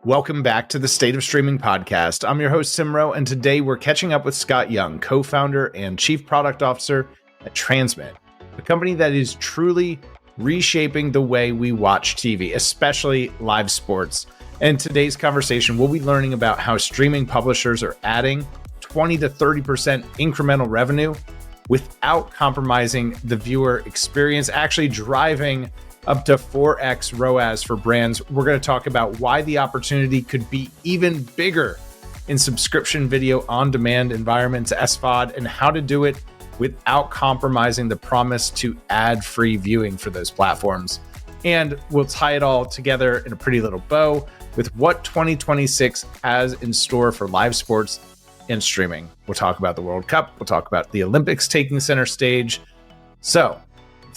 Welcome back to the State of Streaming podcast. I'm your host, Simro, and today we're catching up with Scott Young, co-founder and chief product officer at Transmit, a company that is truly reshaping the way we watch TV, especially live sports. In today's conversation, we'll be learning about how streaming publishers are adding 20 to 30% incremental revenue without compromising the viewer experience, actually driving up to 4x ROAS for brands. We're going to talk about why the opportunity could be even bigger in subscription video on-demand environments, SVOD, and how to do it without compromising the promise to ad-free viewing for those platforms. And we'll tie it all together in a pretty little bow with what 2026 has in store for live sports and streaming. We'll talk about the World Cup. We'll talk about the Olympics taking center stage. So,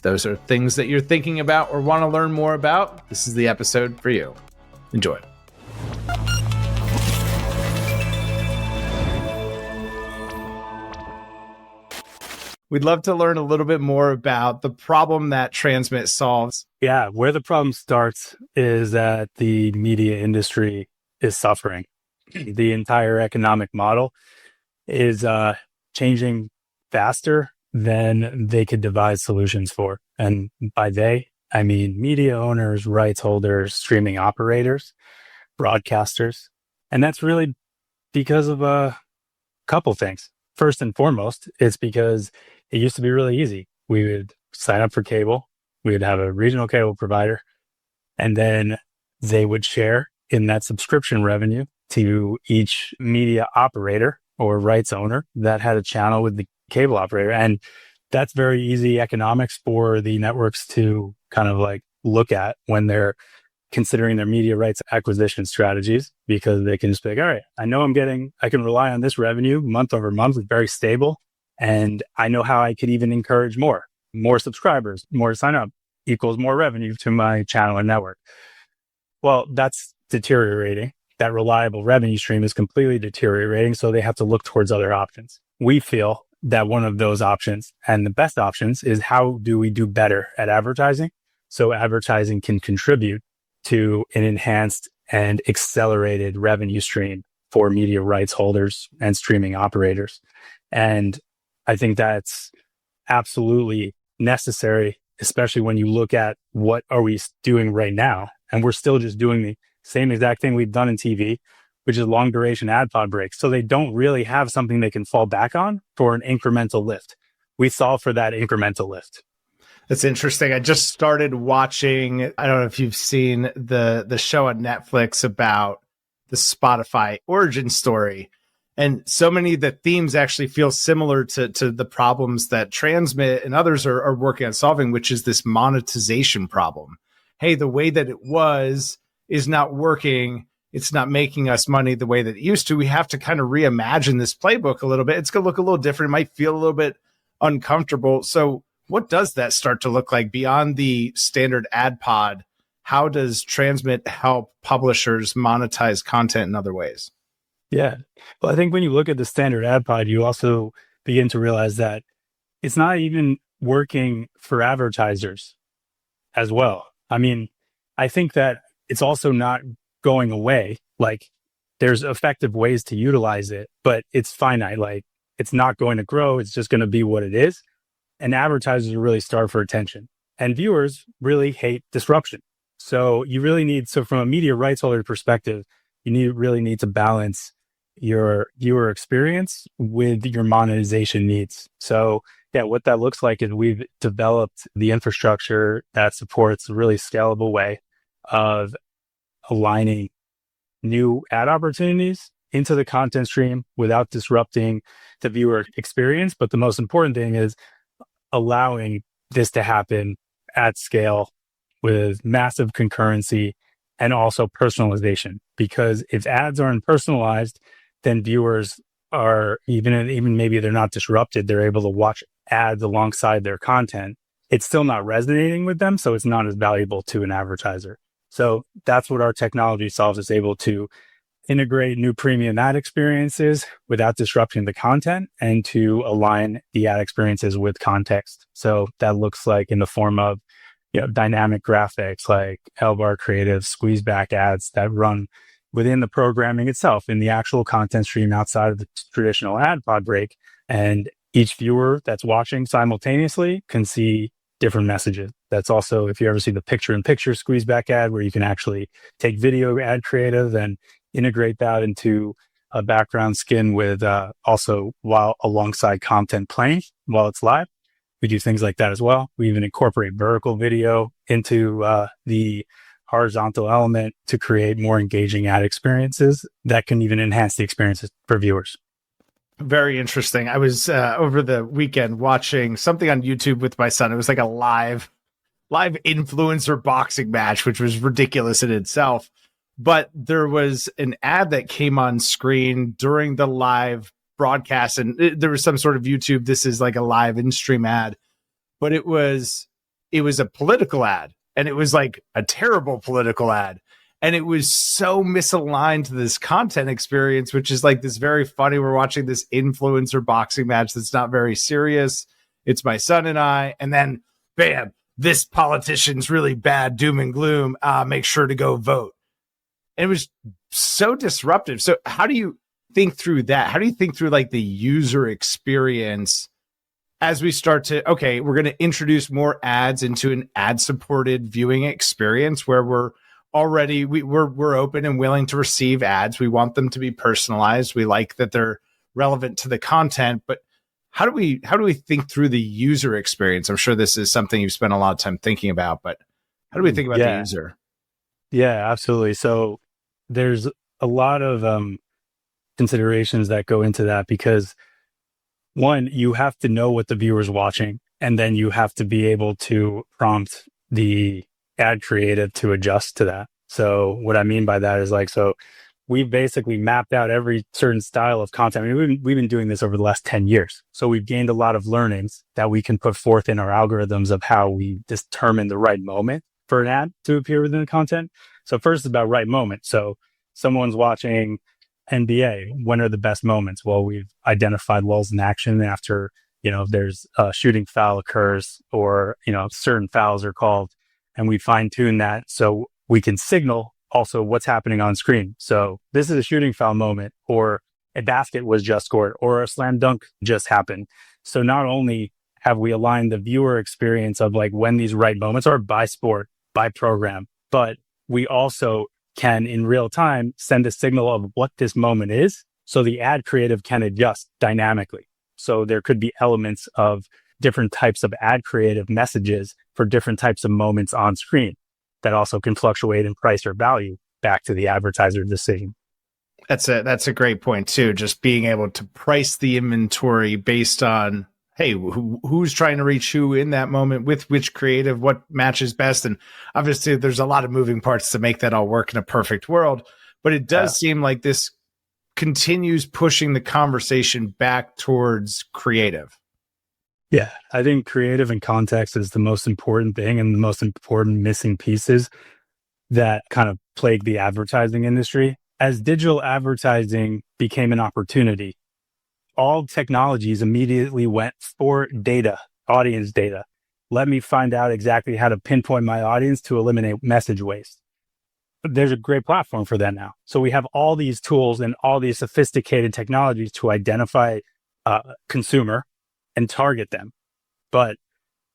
those are things that you're thinking about or want to learn more about, this is the episode for you. Enjoy. We'd love to learn a little bit more about the problem that Transmit solves. Yeah, where the problem starts is that the media industry is suffering. The entire economic model is changing faster than they could devise solutions for. And by they, I mean media owners, rights holders, streaming operators, broadcasters. And that's really because of a couple things. First and foremost, it's because it used to be really easy. We would sign up for cable. We would have a regional cable provider, and then they would share in that subscription revenue to each media operator or rights owner that had a channel with the cable operator. And that's very easy economics for the networks to kind of like look at when they're considering their media rights acquisition strategies, because they can just be like, all right, I know I can rely on this revenue month over month. It's very stable. And I know how I could even encourage more subscribers, more to sign up equals more revenue to my channel and network. Well, that's deteriorating. That reliable revenue stream is completely deteriorating. So they have to look towards other options. We feel that one of those options, and the best options, is how do we do better at advertising so advertising can contribute to an enhanced and accelerated revenue stream for media rights holders and streaming operators. And I think that's absolutely necessary, especially when you look at what are we doing right now. And we're still just doing the same exact thing we've done in TV, which is long duration ad pod breaks. So they don't really have something they can fall back on for an incremental lift. We solve for that incremental lift. That's interesting. I just started watching, I don't know if you've seen the show on Netflix about the Spotify origin story. And so many of the themes actually feel similar to the problems that Transmit and others are working on solving, which is this monetization problem. Hey, the way that it was is not working. It's not making us money the way that it used to. We have to kind of reimagine this playbook a little bit. It's going to look a little different. It might feel a little bit uncomfortable. So what does that start to look like beyond the standard ad pod? How does Transmit help publishers monetize content in other ways? Yeah. Well, I think when you look at the standard ad pod, you also begin to realize that it's not even working for advertisers as well. I mean, I think that it's also not going away. Like, there's effective ways to utilize it, but it's finite. Like, it's not going to grow. It's just going to be what it is. And advertisers really starve for attention, and viewers really hate disruption. So from a media rights holder perspective, really need to balance your viewer experience with your monetization needs. So yeah, what that looks like is we've developed the infrastructure that supports a really scalable way of aligning new ad opportunities into the content stream without disrupting the viewer experience. But the most important thing is allowing this to happen at scale with massive concurrency and also personalization. Because if ads aren't personalized, then viewers are, even maybe they're not disrupted, they're able to watch ads alongside their content. It's still not resonating with them, so it's not as valuable to an advertiser. So that's what our technology solves. It's able to integrate new premium ad experiences without disrupting the content, and to align the ad experiences with context. So that looks like in the form of dynamic graphics like L-bar creative, squeeze back ads that run within the programming itself in the actual content stream outside of the traditional ad pod break. And each viewer that's watching simultaneously can see different messages. That's also, if you ever see the picture-in-picture squeeze back ad where you can actually take video ad creative and integrate that into a background skin with also while alongside content playing while it's live. We do things like that as well. We even incorporate vertical video into the horizontal element to create more engaging ad experiences that can even enhance the experiences for viewers. Very interesting. I was over the weekend watching something on YouTube with my son. It was like a live influencer boxing match, which was ridiculous in itself. But there was an ad that came on screen during the live broadcast, and there was some sort of YouTube. This is like a live in-stream ad, but it was a political ad, and it was like a terrible political ad. And it was so misaligned to this content experience, which is like this very funny. We're watching this influencer boxing match that's not very serious. It's my son and I. And then, bam, this politician's really bad, doom and gloom. Make sure to go vote. And it was so disruptive. So how do you think through that? How do you think through like the user experience as we start to, okay, we're going to introduce more ads into an ad-supported viewing experience where we're open and willing to receive ads. We want them to be personalized. We like that they're relevant to the content, but how do we think through the user experience? I'm sure this is something you've spent a lot of time thinking about, but how do we think about the user? Yeah, absolutely. So there's a lot of considerations that go into that because one, you have to know what the viewer's watching, and then you have to be able to prompt the ad creative to adjust to that. So what I mean by that is like, so we've basically mapped out every certain style of content. I mean, we've been doing this over the last 10 years. So we've gained a lot of learnings that we can put forth in our algorithms of how we determine the right moment for an ad to appear within the content. So first it's about right moment. So someone's watching NBA. When are the best moments? Well, we've identified lulls in action after, there's a shooting foul occurs or, certain fouls are called. And we fine tune that so we can signal also what's happening on screen. So this is a shooting foul moment, or a basket was just scored, or a slam dunk just happened. So not only have we aligned the viewer experience of like when these right moments are by sport, by program, but we also can in real time send a signal of what this moment is. So the ad creative can adjust dynamically. So there could be elements of different types of ad creative messages for different types of moments on screen that also can fluctuate in price or value back to the advertiser decision. That's a great point too. Just being able to price the inventory based on, hey, who's trying to reach who in that moment with which creative, what matches best. And obviously there's a lot of moving parts to make that all work in a perfect world, but it does seem like this continues pushing the conversation back towards creative. Yeah, I think creative and context is the most important thing and the most important missing pieces that kind of plague the advertising industry. As digital advertising became an opportunity, all technologies immediately went for data, audience data. Let me find out exactly how to pinpoint my audience to eliminate message waste. There's a great platform for that now. So we have all these tools and all these sophisticated technologies to identify consumer and target them. But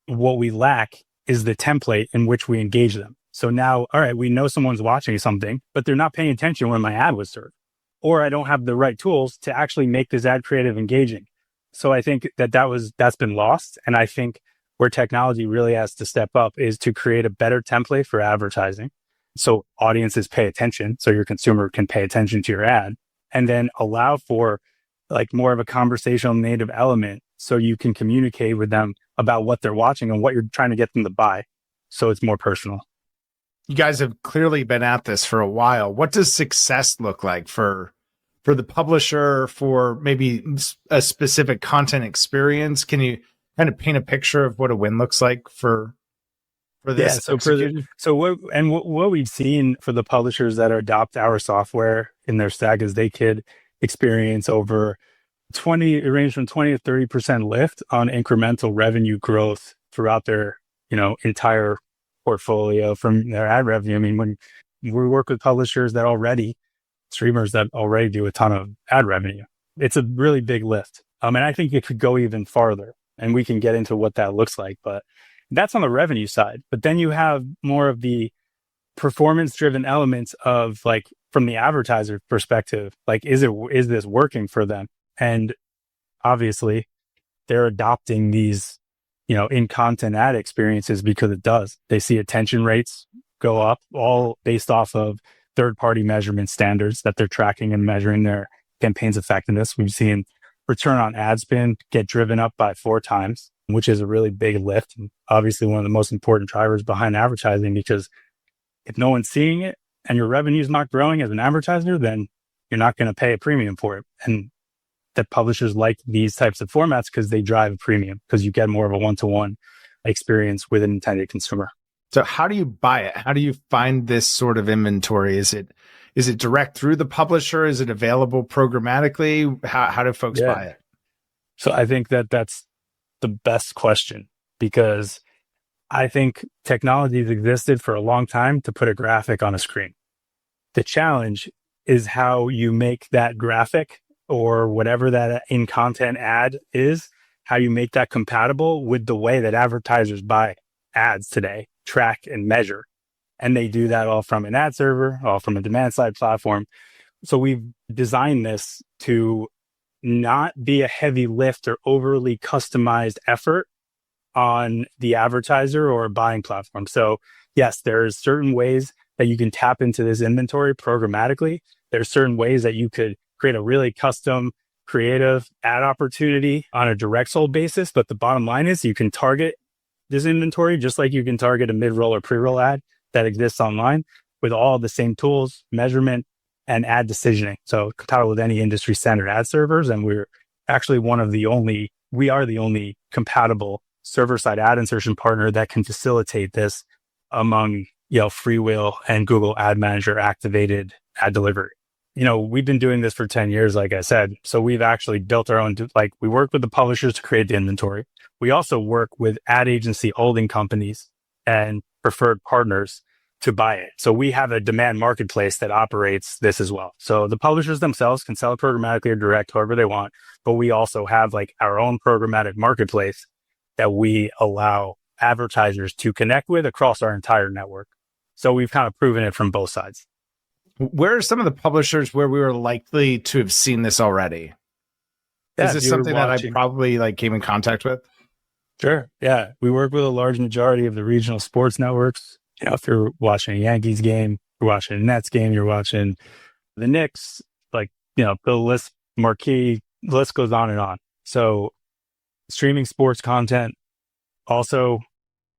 what we lack is the template in which we engage them. So now, all right, we know someone's watching something, but they're not paying attention when my ad was served, or I don't have the right tools to actually make this ad creative engaging. So I think that's been lost. And I think where technology really has to step up is to create a better template for advertising. So audiences pay attention. So your consumer can pay attention to your ad, and then allow for like more of a conversational native element. So you can communicate with them about what they're watching and what you're trying to get them to buy. So it's more personal. You guys have clearly been at this for a while. What does success look like for the publisher, for maybe a specific content experience? Can you kind of paint a picture of what a win looks like for this? Yeah, what we've seen for the publishers that adopt our software in their stack is they could experience over it ranges from 20 to 30% lift on incremental revenue growth throughout their, entire portfolio from their ad revenue. I mean, when we work with publishers that already streamers that already do a ton of ad revenue. It's a really big lift. And I think it could go even farther, and we can get into what that looks like, but that's on the revenue side. But then you have more of the performance driven elements of like, from the advertiser perspective, like, is this working for them? And obviously they're adopting these, in content ad experiences because it does. They see attention rates go up, all based off of third-party measurement standards that they're tracking and measuring their campaign's effectiveness. We've seen return on ad spend get driven up by 4 times, which is a really big lift. And obviously one of the most important drivers behind advertising, because if no one's seeing it and your revenue is not growing as an advertiser, then you're not going to pay a premium for it. And that publishers like these types of formats because they drive a premium, because you get more of a one-to-one experience with an intended consumer. So how do you buy it? How do you find this sort of inventory? Is it direct through the publisher? Is it available programmatically? How do folks buy it? So I think that's the best question, because I think technology has existed for a long time to put a graphic on a screen. The challenge is how you make that graphic or whatever that in-content ad is, how you make that compatible with the way that advertisers buy ads today, track and measure. And they do that all from an ad server, all from a demand-side platform. So we've designed this to not be a heavy lift or overly customized effort on the advertiser or buying platform. So yes, there's certain ways that you can tap into this inventory programmatically. There's certain ways that you could create a really custom, creative ad opportunity on a direct sold basis. But the bottom line is you can target this inventory just like you can target a mid-roll or pre-roll ad that exists online with all the same tools, measurement, and ad decisioning. So compatible with any industry standard ad servers. And we're actually we are the only compatible server-side ad insertion partner that can facilitate this among, Freewheel and Google Ad Manager activated ad delivery. We've been doing this for 10 years, like I said. So we've actually built our own, we work with the publishers to create the inventory. We also work with ad agency holding companies and preferred partners to buy it. So we have a demand marketplace that operates this as well. So the publishers themselves can sell it programmatically or direct, however they want. But we also have our own programmatic marketplace that we allow advertisers to connect with across our entire network. So we've kind of proven it from both sides. Where are some of the publishers where we were likely to have seen this already? Is this something that I probably came in contact with? Sure. Yeah. We work with a large majority of the regional sports networks. If you're watching a Yankees game, you're watching a Nets game, you're watching the Knicks, the list, marquee, the list goes on and on. So streaming sports content. Also,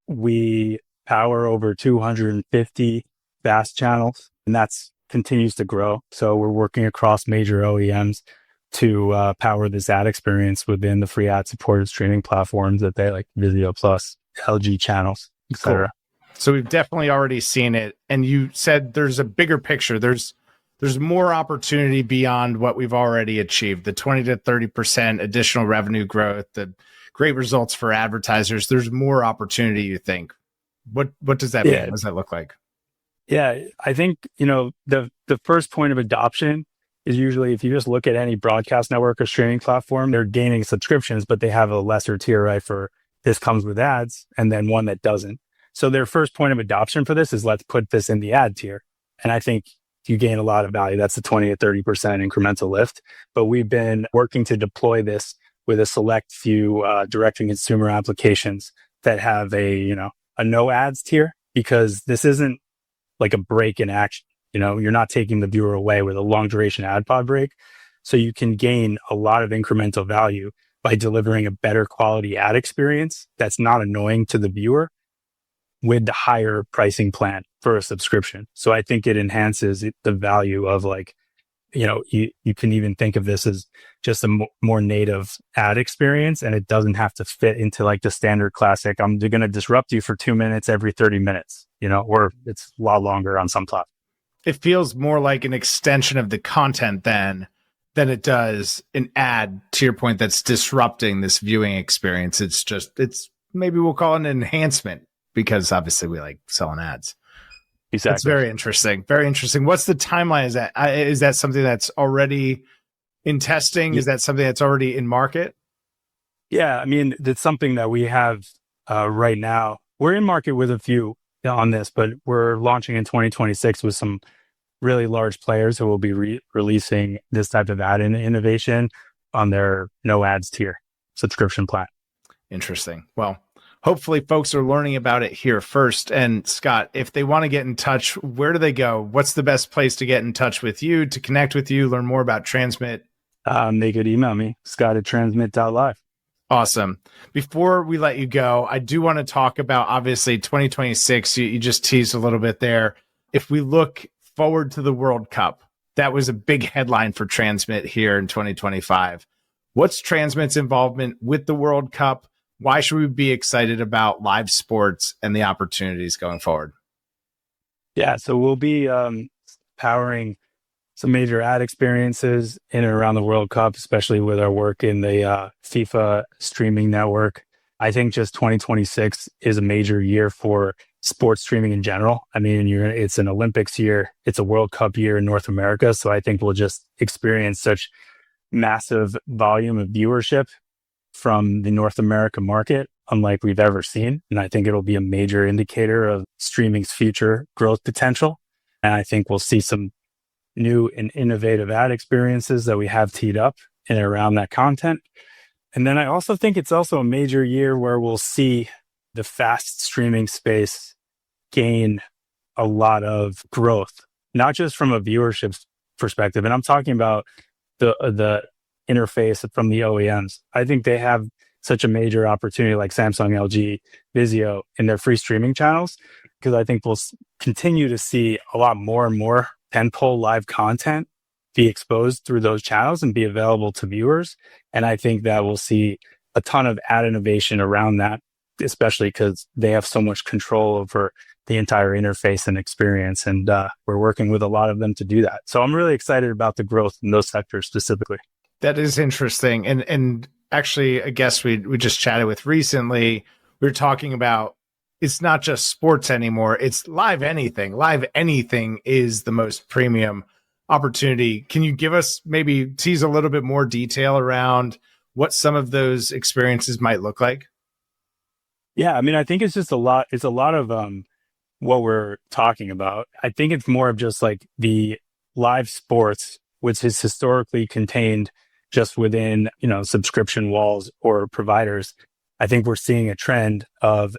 we power over 250 FAST channels, and that's continues to grow. So we're working across major OEMs to power this ad experience within the free ad supported streaming platforms that they like Vizio Plus, LG channels, etc. Cool. So we've definitely already seen it. And you said there's a bigger picture. There's more opportunity beyond what we've already achieved. The 20 to 30% additional revenue growth, the great results for advertisers. There's more opportunity, you think. What does that mean? What does that look like? Yeah, I think, the first point of adoption is usually if you just look at any broadcast network or streaming platform, they're gaining subscriptions, but they have a lesser tier, right? For this comes with ads and then one that doesn't. So their first point of adoption for this is let's put this in the ad tier. And I think you gain a lot of value. That's a 20 to 30% incremental lift. But we've been working to deploy this with a select few direct-to-consumer applications that have a no ads tier, because this isn't like a break in action. You're not taking the viewer away with a long duration ad pod break. So you can gain a lot of incremental value by delivering a better quality ad experience that's not annoying to the viewer with the higher pricing plan for a subscription. So I think it enhances the value of you can even think of this as just a more native ad experience, and it doesn't have to fit into the standard classic, I'm going to disrupt you for 2 minutes every 30 minutes, or it's a lot longer on some platforms. It feels more like an extension of the content than it does an ad, to your point, that's disrupting this viewing experience. It's maybe we'll call it an enhancement, because obviously we like selling ads. Exactly. That's very interesting. Very interesting. What's the timeline? Is that something that's already in testing? Is that something that's already in market? Yeah, I mean, that's something that we have right now. We're in market with a few on this, but we're launching in 2026 with some really large players who will be releasing this type of ad innovation on their no ads tier subscription plan. Interesting. Well, hopefully folks are learning about it here first. And Scott, if they want to get in touch, where do they go? What's the best place to get in touch with you, to connect with you, learn more about Transmit? They could email me, scott@transmit.live. Awesome. Before we let you go, I do want to talk about, obviously, 2026. You just teased a little bit there. If we look forward to the World Cup, that was a big headline for Transmit here in 2025. What's Transmit's involvement with the World Cup? Why should we be excited about live sports and the opportunities going forward? Yeah, so we'll be powering some major ad experiences in and around the World Cup, especially with our work in the FIFA streaming network. I think just 2026 is a major year for sports streaming in general. I mean, it's an Olympics year, it's a World Cup year in North America. So I think we'll just experience such massive volume of viewership from the North America market, unlike we've ever seen. And I think it'll be a major indicator of streaming's future growth potential. And I think we'll see some new and innovative ad experiences that we have teed up in and around that content. And then I also think it's also a major year where we'll see the fast streaming space gain a lot of growth, not just from a viewership perspective. And I'm talking about the interface from the OEMs. I think they have such a major opportunity, like Samsung, LG, Vizio, in their free streaming channels, because I think we'll continue to see a lot more and more tentpole live content be exposed through those channels and be available to viewers. And I think that we'll see a ton of ad innovation around that, especially because they have so much control over the entire interface and experience. And we're working with a lot of them to do that. So I'm really excited about the growth in those sectors specifically. That is interesting. And actually, a guest we just chatted with recently, we were talking about it's not just sports anymore. It's live anything. Live anything is the most premium opportunity. Can you give us, maybe tease a little bit more detail around what some of those experiences might look like? Yeah, I mean, I think it's just a lot. It's a lot of what we're talking about. I think it's more of just like the live sports, which is historically contained just within, subscription walls or providers. I think we're seeing a trend of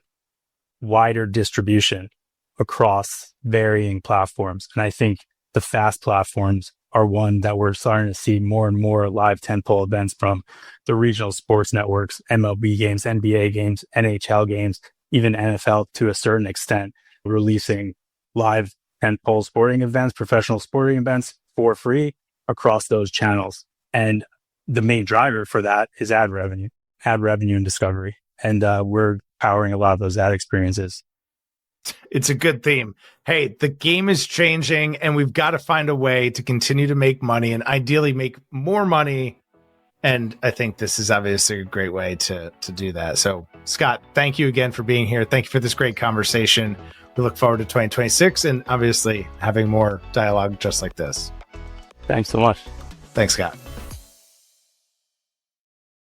wider distribution across varying platforms. And I think the fast platforms are one that we're starting to see more and more live tentpole events from the regional sports networks, MLB games, NBA games, NHL games, even NFL to a certain extent, releasing live tentpole sporting events, professional sporting events for free across those channels. And the main driver for that is ad revenue and discovery. And we're powering a lot of those ad experiences. It's a good theme. Hey, the game is changing and we've got to find a way to continue to make money and ideally make more money. And I think this is obviously a great way to do that. So Scott, thank you again for being here. Thank you for this great conversation. We look forward to 2026 and obviously having more dialogue just like this. Thanks so much. Thanks, Scott.